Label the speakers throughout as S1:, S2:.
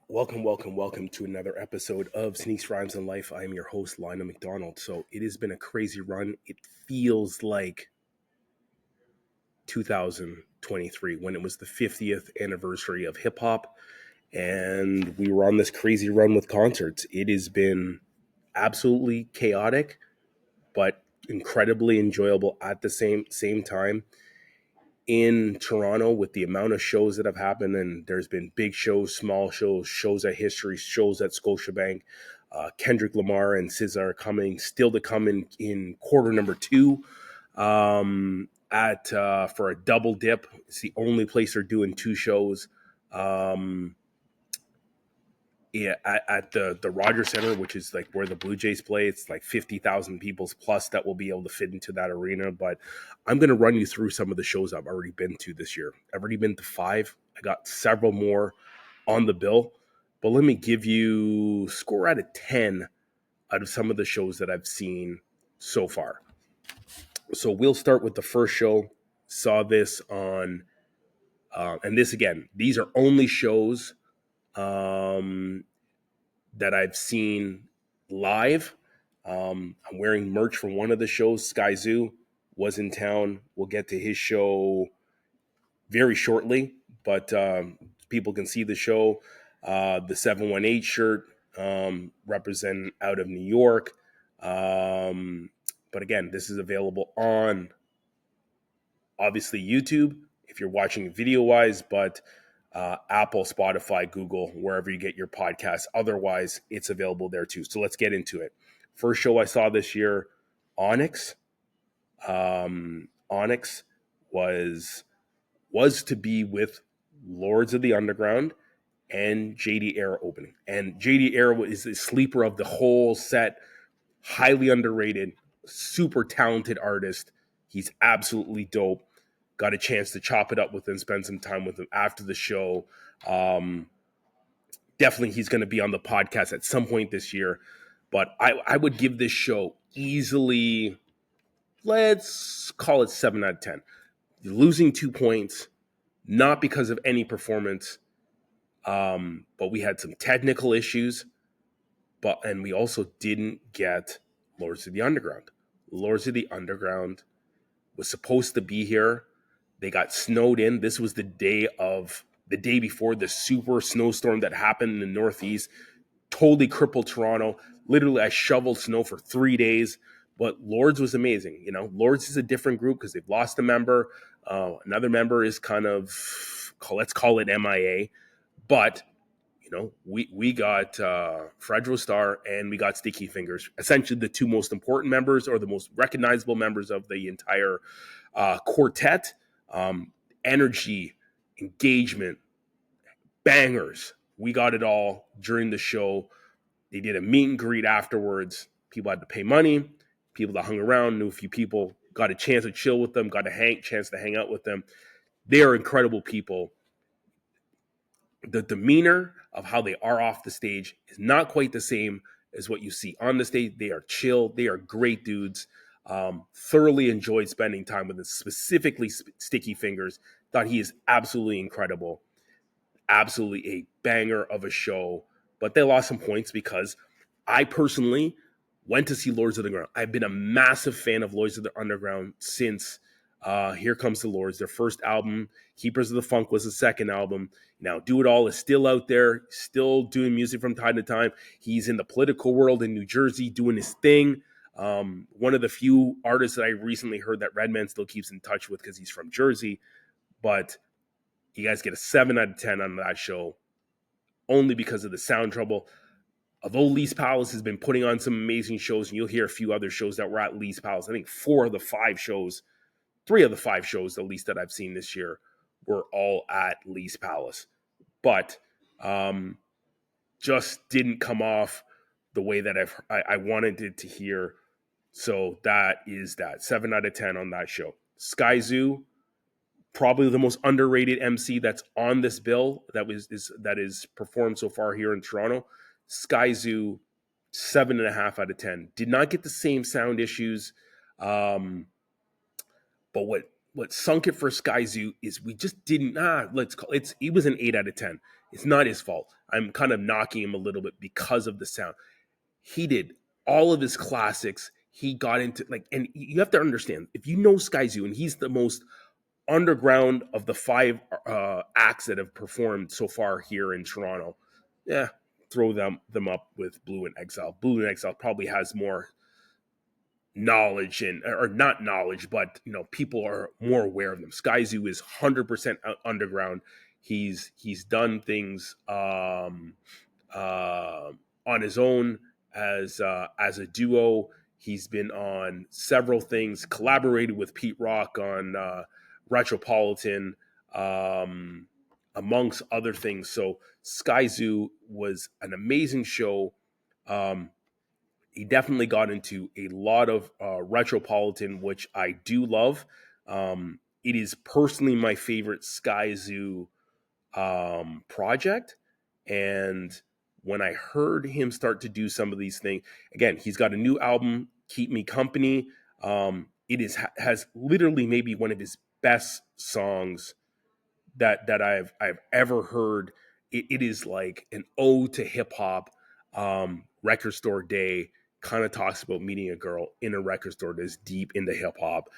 S1: Welcome to another episode of Sneaks, Rhymes, and Life. I am your host, Lionel McDonald. So it has been a crazy run. It feels like 2023 when it was the 50th anniversary of hip hop, and we were on this crazy run with concerts. It has been absolutely chaotic, but incredibly enjoyable at the same time. In Toronto, with the amount of shows that have happened, and there's been big shows, small shows, shows at History, shows at Scotiabank. Kendrick Lamar and SZA are coming, still to come in quarter number two. At For a double dip, it's the only place they're doing two shows. Um, yeah, at the Rogers Center, which is like where the Blue Jays play. It's like 50,000 people plus that will be able to fit into that arena. But I'm going to run you through some of the shows I've already been to this year. I've already been to 5. I got several more on the bill. But let me give you score out of 10 out of some of the shows that I've seen so far. So we'll start with the first show. Saw this on, and this again, these are only shows um, that I've seen live. I'm wearing merch from one of the shows. Sky Zoo was in town. We'll get to his show very shortly, but people can see the show. The 718 shirt represent out of New York. But again, this is available on obviously YouTube if you're watching video wise, but Apple, Spotify, Google, wherever you get your podcasts. Otherwise, it's available there too. So let's get into it. First show I saw this year, Onyx. Onyx was to be with Lords of the Underground and JD Era opening. And JD Era is the sleeper of the whole set, highly underrated, super talented artist. He's absolutely dope. Got a chance to chop it up with him, spend some time with him after the show. Definitely he's going to be on the podcast at some point this year. But I would give this show easily, let's call it 7 out of 10. You're losing 2 points, not because of any performance, but we had some technical issues. And we also didn't get Lords of the Underground. Lords of the Underground was supposed to be here. They got snowed in. This was the day before the super snowstorm that happened in the Northeast. Totally crippled Toronto. Literally, I shoveled snow for 3 days. But Lords was amazing. You know, Lords is a different group because they've lost a member. Another member is kind of, let's call it MIA. But we got Fredro Starr and we got Sticky Fingers, essentially the two most important members or the most recognizable members of the entire quartet. Energy, engagement, bangers. We got it all during the show. They did a meet and greet afterwards. People had to pay money. People that hung around, knew a few people, got a chance to chill with them, got a chance to hang out with them. They are incredible people. The demeanor of how they are off the stage is not quite the same as what you see on the stage. They are chill. They are great dudes. Thoroughly enjoyed spending time with them, specifically Sticky Fingers. Thought he is absolutely incredible. Absolutely a banger of a show. But they lost some points because I personally went to see Lords of the Underground. I've been a massive fan of Lords of the Underground since Here Comes the Lords. Their first album, Keepers of the Funk, was the second album. Now, Do It All is still out there, still doing music from time to time. He's in the political world in New Jersey doing his thing. One of the few artists that I recently heard that Redman still keeps in touch with because he's from Jersey. But you guys get a 7 out of 10 on that show only because of the sound trouble. Although Lee's Palace has been putting on some amazing shows, and you'll hear a few other shows that were at Lee's Palace. I think 3 of the 5 shows at least that I've seen this year were all at Lee's Palace. But just didn't come off the way that I wanted it to hear. So that is that 7 out of 10 on that show. Sky Zoo, probably the most underrated MC that's on this bill that is performed so far here in Toronto. Sky Zoo, 7.5 out of 10. Did not get the same sound issues. But what sunk it for Skyzoo is we just didn't let's call he was an 8 out of 10. It's not his fault. I'm kind of knocking him a little bit because of the sound. He did all of his classics. He got into and you have to understand, if you know Skyzoo, and he's the most underground of the 5 acts that have performed so far here in Toronto, yeah, throw them up with Blue in Exile. Blue in Exile probably has more knowledge or not knowledge, but people are more aware of them. Skyzoo is 100% underground. He's done things on his own as a duo. He's been on several things, collaborated with Pete Rock on Retropolitan, amongst other things. So Skyzoo was an amazing show. He definitely got into a lot of Retropolitan, which I do love. It is personally my favorite Skyzoo project. And when I heard him start to do some of these things, again, he's got a new album, Keep Me Company. It has literally maybe one of his best songs that I've ever heard. It is like an ode to hip hop. Record store day, kind of talks about meeting a girl in a record store that's deep into hip hop.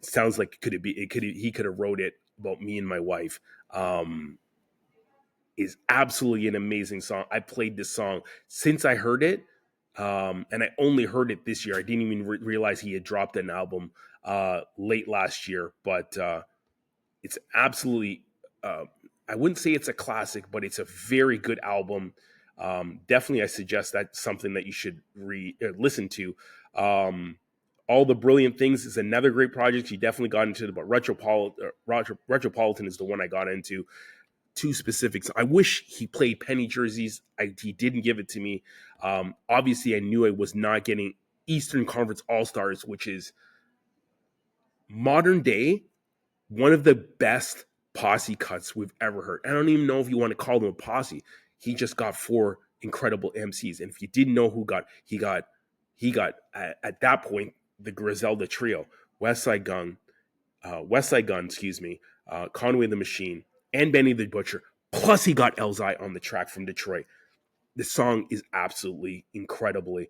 S1: Sounds like he could have wrote it about me and my wife. Is absolutely an amazing song. I played this song since I heard it, and I only heard it this year. I didn't even realize he had dropped an album late last year, but it's absolutely, I wouldn't say it's a classic, but it's a very good album. Definitely, I suggest that's something that you should listen to. All the Brilliant Things is another great project. You definitely got into it, but Retropolitan is the one I got into. Two specifics. I wish he played Penny Jerseys. He didn't give it to me. Obviously, I knew I was not getting Eastern Conference All-Stars, which is modern day one of the best posse cuts we've ever heard. I don't even know if you want to call them a posse. He just got 4 incredible MCs, and if you didn't know he got at that point the Griselda Trio, West Side Gun, Conway the Machine, and Benny the Butcher. Plus, he got Elzhi on the track from Detroit. The song is absolutely incredibly,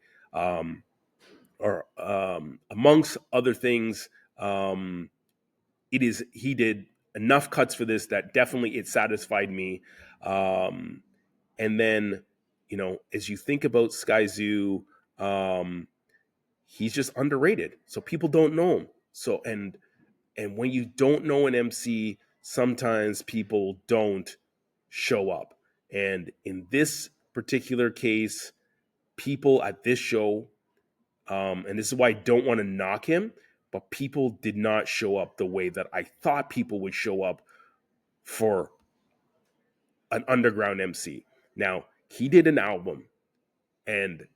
S1: amongst other things. He did enough cuts for this that definitely it satisfied me. And then, as you think about Skyzoo, he's just underrated. So people don't know him. So, and when you don't know an MC, sometimes people don't show up. And in this particular case, people at this show, and this is why I don't want to knock him, but people did not show up the way that I thought people would show up for an underground MC. Now, he did an album, and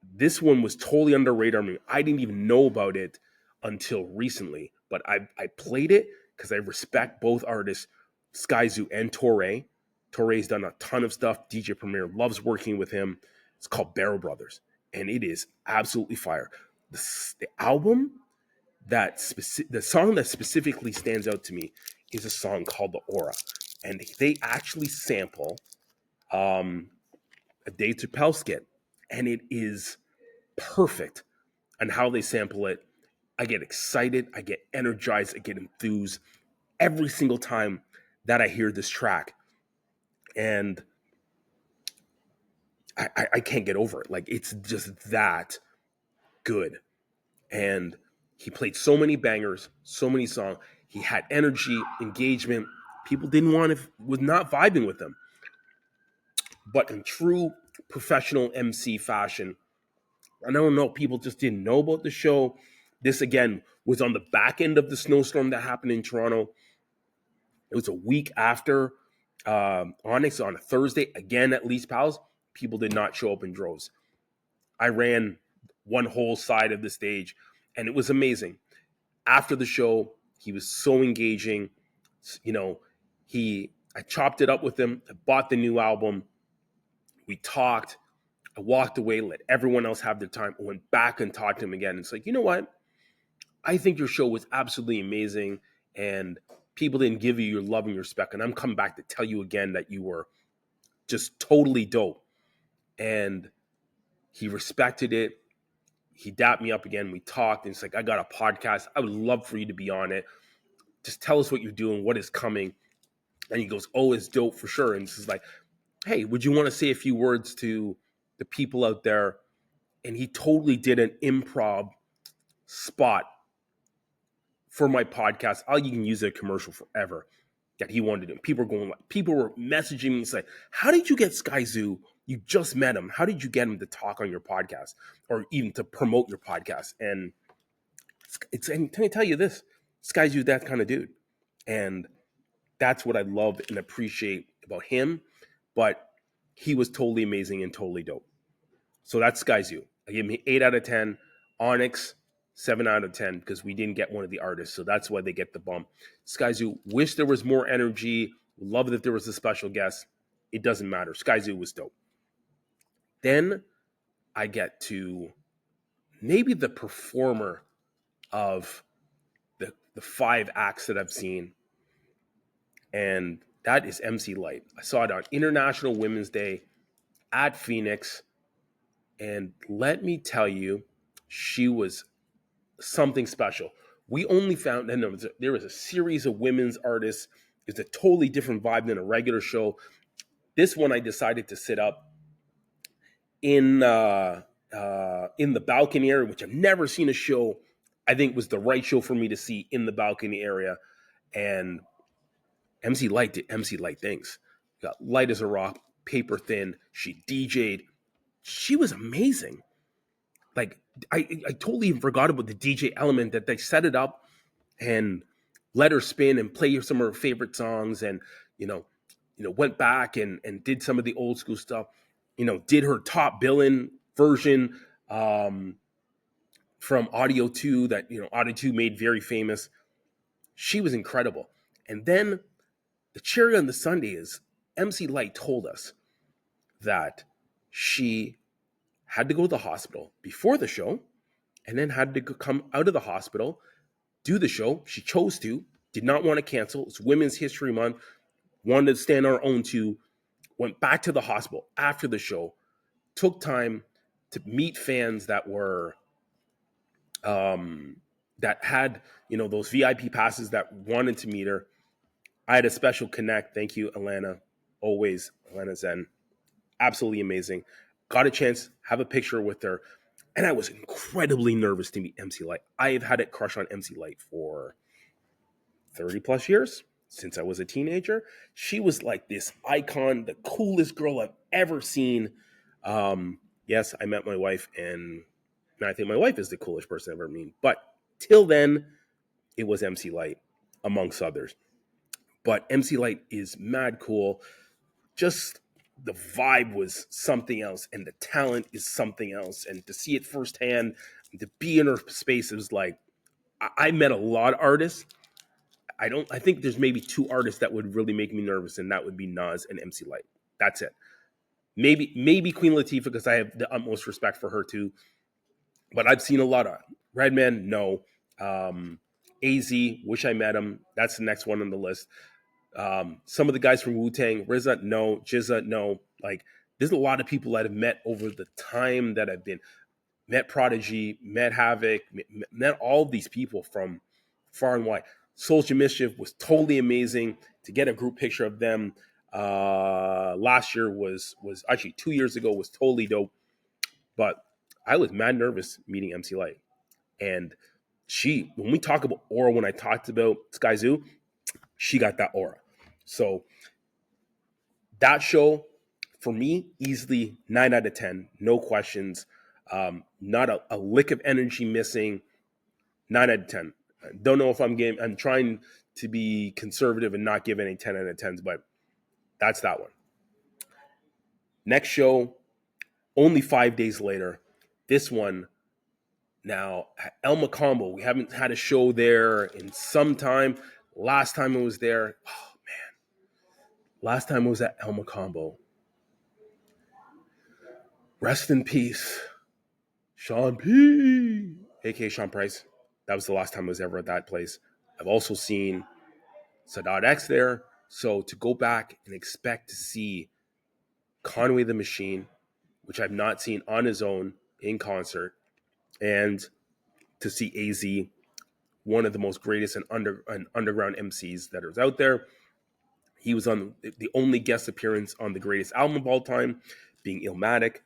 S1: this one was totally under radar. I mean, I didn't even know about it until recently, but I played it because I respect both artists, Skyzoo and Torre. Torre's done a ton of stuff. DJ Premier loves working with him. It's called Barrel Brothers, and it is absolutely fire. The album the song that specifically stands out to me is a song called The Aura, and they actually sample a Dave Chappelle skit, and it is perfect on how they sample it. I get excited, I get energized, I get enthused every single time that I hear this track, and I can't get over it. Like, it's just that good. And he played so many bangers, so many songs. He had energy, engagement. People was not vibing with him. But in true professional MC fashion, I don't know, people just didn't know about the show. This, again, was on the back end of the snowstorm that happened in Toronto. It was a week after Onyx on a Thursday, again at Lee's Pals. People did not show up in droves. I ran one whole side of the stage, and it was amazing. After the show, he was so engaging. I chopped it up with him. I bought the new album. We talked. I walked away, let everyone else have their time. I went back and talked to him again. It's like, you know what? I think your show was absolutely amazing, and people didn't give you your love and your respect. And I'm coming back to tell you again that you were just totally dope. And he respected it. He dapped me up again. We talked, and it's like, I got a podcast. I would love for you to be on it. Just tell us what you're doing, what is coming. And he goes, oh, it's dope for sure. And this is like, hey, would you want to say a few words to the people out there? And he totally did an improv spot for my podcast. You can use a commercial forever that he wanted to do. People were messaging me and saying, how did you get Skyzoo? You just met him. How did you get him to talk on your podcast or even to promote your podcast? And and can I tell you this? Skyzoo, that kind of dude. And that's what I love and appreciate about him. But he was totally amazing and totally dope. So that's Skyzoo. I gave him 8 out of 10. Onyx, 7 out of 10 because we didn't get one of the artists. So that's why they get the bump. Skyzoo, wish there was more energy. Love that there was a special guest. It doesn't matter. Skyzoo was dope. Then I get to maybe the performer of the 5 acts that I've seen. And that is MC Lyte. I saw it on International Women's Day at Phoenix. And let me tell you, she was something special. We only found, and there was a series of women's artists. It's a totally different vibe than a regular show. This one I decided to sit up in the balcony area, which I've never seen a show. I think was the right show for me to see in the balcony area. And MC Lyte did MC Lyte things. Got light as a rock, paper thin. She DJ'd. She was amazing. Like I totally forgot about the DJ element that they set it up and let her spin and play some of her favorite songs, and went back and did some of the old school stuff. Did her top billing version from Audio 2 that Audio 2 made very famous. She was incredible. And then the cherry on the sundae is MC Lyte told us that she had to go to the hospital before the show and then had to come out of the hospital, do the show. She chose to, did not want to cancel. It's Women's History Month, wanted to stand on her own too, went back to the hospital after the show, took time to meet fans that were, that had, those VIP passes that wanted to meet her. I had a special connect. Thank you, Alana. Always, Alana Zen. Absolutely amazing. Got a chance, have a picture with her. And I was incredibly nervous to meet MC Lyte. I have had a crush on MC Lyte for 30 plus years, since I was a teenager. She was like this icon, the coolest girl I've ever seen. Yes, I met my wife, and I think my wife is the coolest person I've ever met. But till then, it was MC Lyte, amongst others. But MC Lyte is mad cool. Just the vibe was something else, and the talent is something else. And to see it firsthand, to be in her space, it was like, I met a lot of artists. I think there's maybe 2 artists that would really make me nervous, and that would be Nas and MC Lyte. That's it. Maybe Queen Latifah, because I have the utmost respect for her too. But I've seen a lot of Redman, no. AZ, wish I met him. That's the next one on the list. Some of the guys from Wu-Tang, RZA, no. GZA, no. Like, there's a lot of people that I've met over the time that I've been. Met Prodigy, met Havoc, met all of these people from far and wide. Soulja Mischief was totally amazing. To get a group picture of them last year was actually 2 years ago, was totally dope. But I was mad nervous meeting MC Lyte. And when we talk about aura, when I talked about Skyzoo, she got that aura. So that show, for me, easily 9 out of 10, no questions. Not a lick of energy missing. 9 out of 10. I don't know if I'm trying to be conservative and not give any 10 out of 10s, but that's that one. Next show, only 5 days later. This one, now, El Mocambo. We haven't had a show there in some time. Last time I was there, oh man. Last time I was at El Mocambo. Rest in peace, Sean P. A.K.A. Sean Price. That was the last time I was ever at that place. I've also seen Sadat X there. So to go back and expect to see Conway the Machine, which I've not seen on his own in concert, and to see AZ, one of the most greatest and underground MCs that is out there. He was on the only guest appearance on the greatest album of all time, being Illmatic.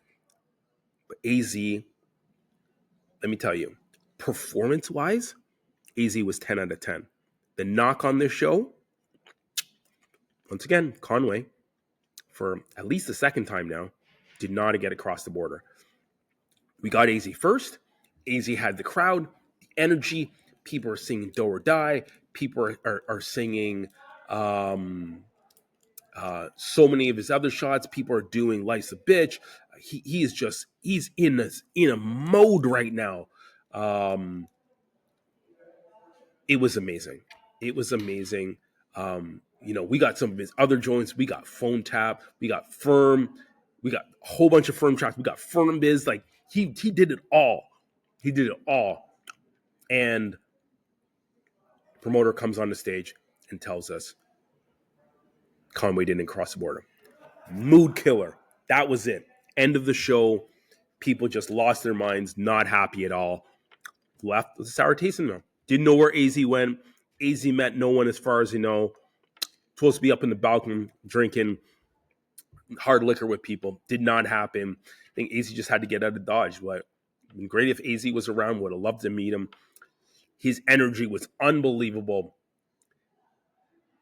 S1: But AZ, let me tell you, performance-wise, AZ was 10 out of 10. The knock on this show, once again, Conway, for at least the second time now, did not get across the border. We got AZ first. AZ had the crowd, the energy. People are singing Do or Die. People are singing so many of his other shots. People are doing Life's a Bitch. He's in a mode right now. It was amazing. We got some of his other joints. We got Phone Tap. We got Firm. We got a whole bunch of Firm tracks. We got Firm Biz. Like he did it all. He did it all. And promoter comes on the stage and tells us Conway didn't cross the border. Mood killer. That was it. End of the show. People just lost their minds, not happy at all. Left with a sour taste in them. Didn't know where AZ went. AZ met no one as far as you know. Supposed to be up in the balcony drinking hard liquor with people. Did not happen. I think AZ just had to get out of Dodge. But it'd been great if AZ was around. Would have loved to meet him. His energy was unbelievable.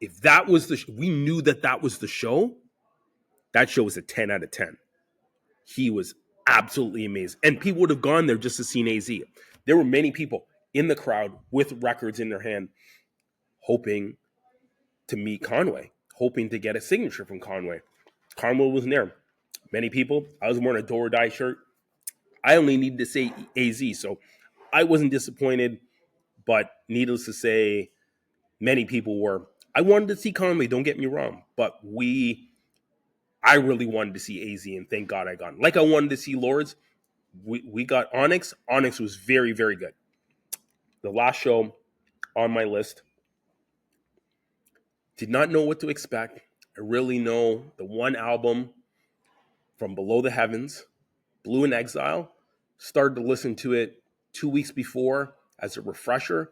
S1: If that was we knew that was the show. That show was a 10 out of 10. He was absolutely amazing. And people would have gone there just to see AZ. There were many people in the crowd with records in their hand hoping to meet Conway, hoping to get a signature from Conway. Conway wasn't there. Many people, I was wearing a Do or Die shirt. I only needed to say AZ, so I wasn't disappointed. But needless to say, many people were. I wanted to see Conway, don't get me wrong. But I really wanted to see AZ, and thank God I got him. Like I wanted to see Lords. We got Onyx. Onyx was very, very good. The last show on my list. Did not know what to expect. I really know the one album from Below the Heavens, Blue in Exile. Started to listen to it 2 weeks before as a refresher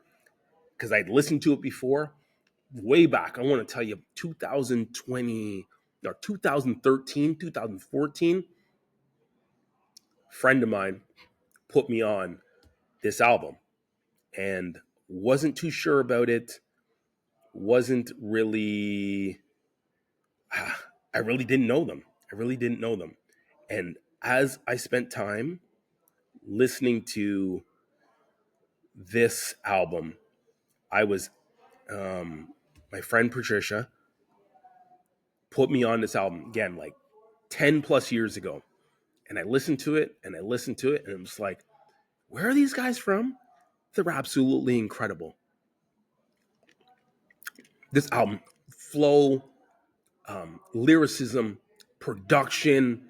S1: because I'd listened to it before. Way back, I want to tell you, 2013, 2014, friend of mine put me on this album and wasn't too sure about it. Wasn't really, I really didn't know them. And as I spent time listening to this album, I was, my friend Patricia put me on this album again, like 10 plus years ago. And I listened to it and it was like, where are these guys from? They're absolutely incredible. This album, flow, lyricism, production,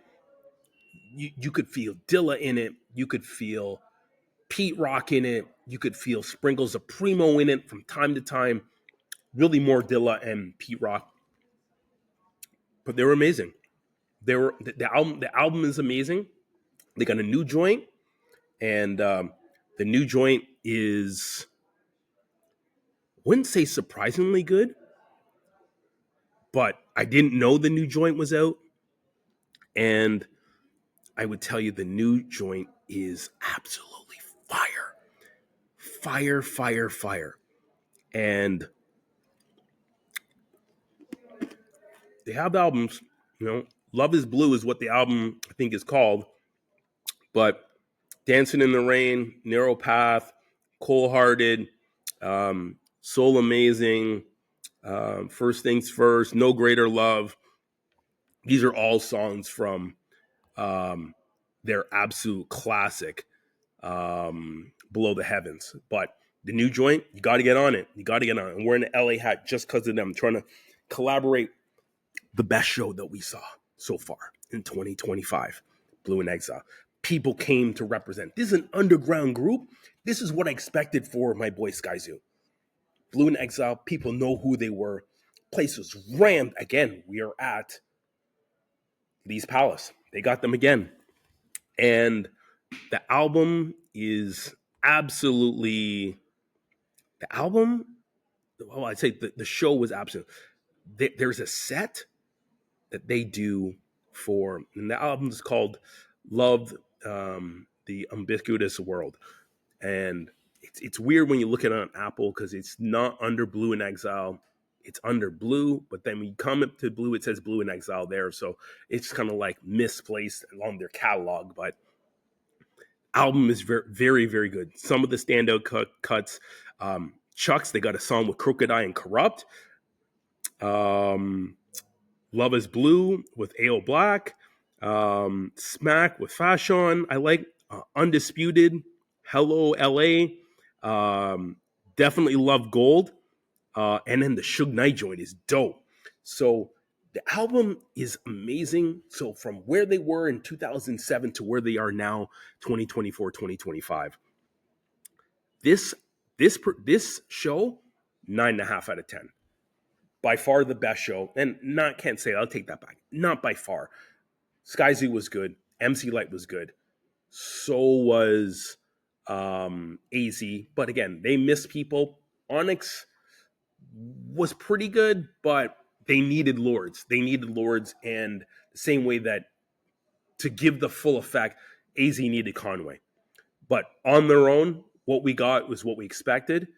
S1: you could feel Dilla in it. You could feel Pete Rock in it. You could feel sprinkles of Primo in it from time to time. Really more Dilla and Pete Rock. But they were amazing. The album is amazing. They got a new joint, and the new joint is, I wouldn't say surprisingly good, but I didn't know the new joint was out. And I would tell you the new joint is absolutely fire. Fire, fire, fire. And they have albums, Love is Blue is what the album I think is called. But Dancing in the Rain, Narrow Path, Cold Hearted, Soul Amazing, First Things First, No Greater Love. These are all songs from their absolute classic, Below the Heavens. But the new joint, you got to get on it. And we're in an LA hat just because of them, trying to collaborate the best show that we saw so far in 2025, Blue in Exile. people came to represent. This is an underground group. This is what I expected for my boy Skyzoo. Blue in Exile, people know who they were. Place was rammed. Again, we are at Lee's Palace. They got them again. And the album is absolutely, the album, well, I'd say the show was absolute. There's a set that they do for, and the album is called Love, the Ubiquitous World. And it's weird when you look at it on Apple because it's not under Blue in Exile. It's under Blue, but then when you come up to Blue, it says Blue in Exile there. So it's kind of like misplaced along their catalog. But album is very, very, very good. Some of the standout cuts. Chucks, they got a song with Crooked Eye and Corrupt. Love is Blue with A.O. Black. Smack with Fashion. I like Undisputed. Hello, LA. Definitely love Gold. And then the Suge Knight joint is dope. So the album is amazing. So from where they were in 2007 to where they are now, 2024, 2025. This show, 9.5 out of 10. By far the best show. And can't say it, I'll take that back. Not by far. Skyzoo was good. MC Lyte was good. So was AZ. But again, they missed people. Onyx was pretty good, but they needed Lords. And the same way that to give the full effect, AZ needed Conway. But on their own, what we got was what we expected.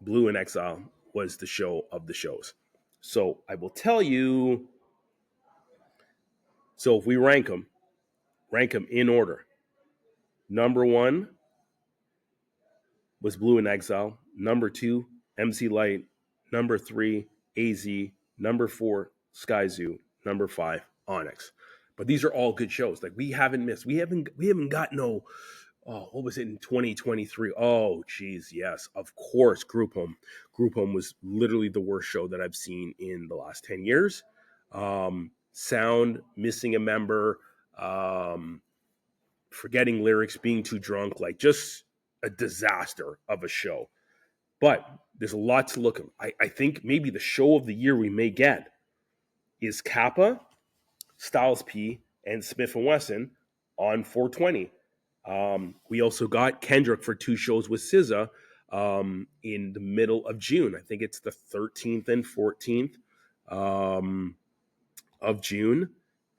S1: Blue in Exile was the show of the shows. So I will tell you, so if we rank them in order. Number 1 was Blue in Exile. Number 2, MC Lyte. Number 3, AZ. Number 4, Skyzoo. Number 5, Onyx. But these are all good shows. Like we haven't missed. We haven't got no. Oh, what was it in 2023? Oh, geez, yes, of course. Group Home. Group Home was literally the worst show that I've seen in the last 10 years. Sound, missing a member, forgetting lyrics, being too drunk, like just a disaster of a show. But there's a lot to look at. I think maybe the show of the year we may get is Kappa, Styles P, and Smith & Wesson on 420. We also got Kendrick for 2 shows with SZA in the middle of June. I think it's the 13th and 14th of June.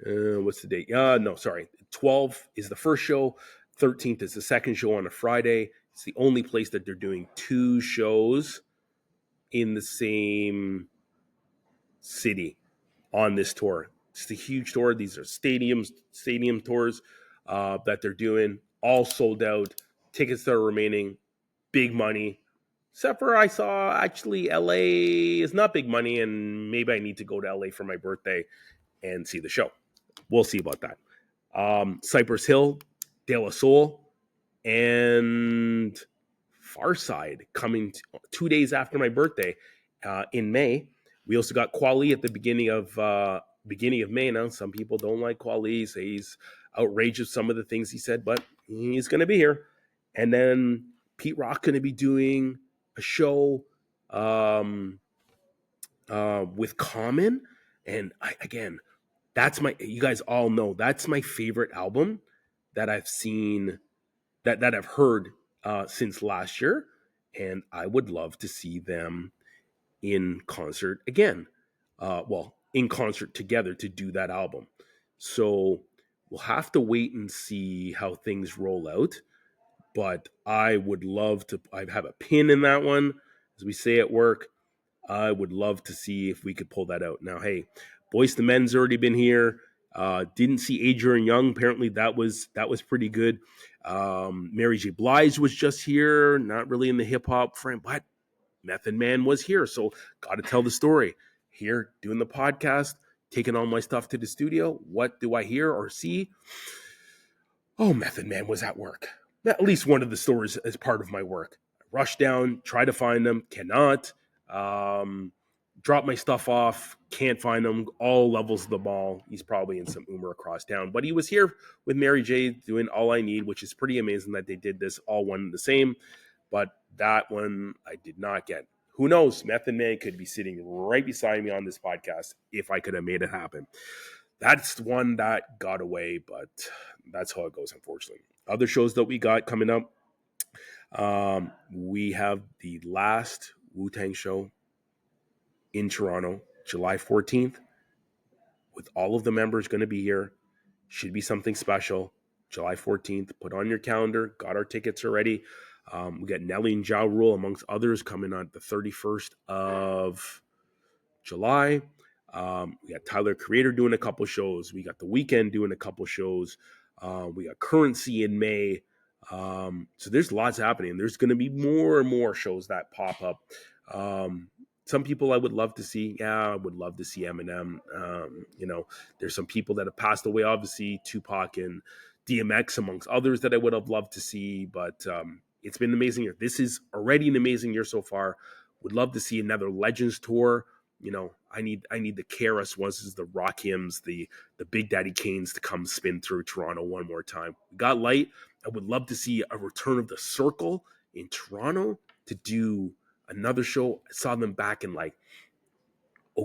S1: What's the date? No, sorry. 12th is the first show. 13th is the second show on a Friday. It's the only place that they're doing 2 shows in the same city on this tour. It's a huge tour. These are stadium tours that they're doing. All sold out. Tickets that are remaining. Big money. Except for I saw actually LA is not big money, and maybe I need to go to LA for my birthday and see the show. We'll see about that. Cypress Hill, De La Soul, and Farside coming 2 days after my birthday in May. We also got Kweli at the beginning of May. Now, some people don't like Kweli. Say he's outrageous, some of the things he said, but he's going to be here. And then Pete Rock going to be doing a show with Common. And you guys all know, that's my favorite album that I've seen, that I've heard since last year. And I would love to see them in concert again. In concert together to do that album. So we'll have to wait and see how things roll out. But I would love to, I have a pin in that one, as we say at work. I would love to see if we could pull that out. Now, hey, Boyz II Men's already been here. Didn't see Adrian Young. Apparently that was pretty good. Mary J. Blige was just here. Not really in the hip-hop frame, but Method Man was here. So got to tell the story. Here, doing the podcast, taking all my stuff to the studio. What do I hear or see? Oh, Method Man was at work. At least one of the stores as part of my work. Rush down, try to find them, cannot. drop my stuff off, can't find him, all levels of the mall. He's probably in some Uber across town. But he was here with Mary J doing All I Need, which is pretty amazing that they did this all one the same. But that one I did not get. Who knows? Method Man could be sitting right beside me on this podcast if I could have made it happen. That's one that got away, but that's how it goes, unfortunately. Other shows that we got coming up, we have the last Wu-Tang show in Toronto, July 14th, with all of the members going to be here. Should be something special. July 14th, put on your calendar. Got our tickets already. We got Nelly and Ja Rule, amongst others, coming on the 31st of July. We got Tyler Creator doing a couple shows. We got The Weeknd doing a couple shows. We got Currency in May. So there's lots happening. There's going to be more and more shows that pop up. Some people I would love to see. Yeah, I would love to see Eminem. There's some people that have passed away, obviously, Tupac and DMX, amongst others, that I would have loved to see. But it's been an amazing year. This is already an amazing year so far. Would love to see another Legends tour. I need the KRS Ones, the Rakims, the Big Daddy Kanes to come spin through Toronto one more time. We got light. I would love to see a return of the Circle in Toronto to do another show. I saw them back in like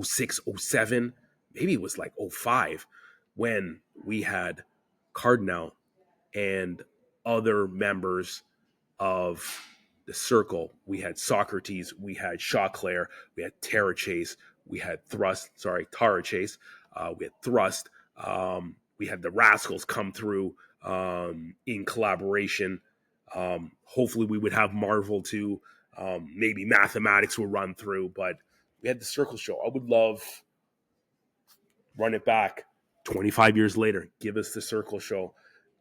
S1: 06, 07. Maybe it was like 05 when we had Cardinal and other members of the Circle. We had Socrates, we had Chauclair, we had Tara Chase, we had Tara Chase, we had Thrust, we had the Rascals come through in collaboration. Hopefully we would have Marvel too. Maybe Mathematics will run through, but we had the Circle show. I would love run it back 25 years later. Give us the Circle show.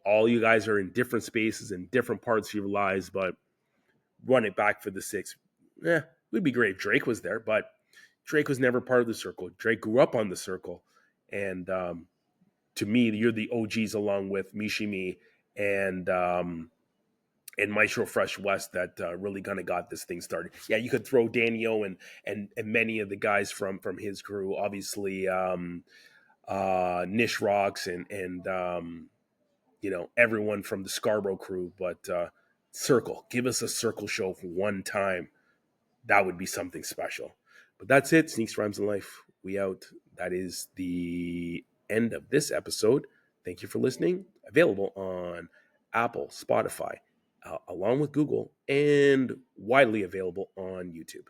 S1: All you guys are in different spaces and different parts of your lives, but run it back for the six. It would be great if Drake was there, but Drake was never part of the Circle. Drake grew up on the Circle. And to me, you're the OGs along with Mishi Me and Maestro Fresh West that really kind of got this thing started. Yeah, you could throw Danny O and many of the guys from his crew, obviously Nish Rocks and everyone from the Scarborough crew, but Circle, give us a Circle show for one time. That would be something special. But that's it. Sneaks, Rhymes, and Life. We out. That is the end of this episode. Thank you for listening. Available on Apple, Spotify, along with Google, and widely available on YouTube.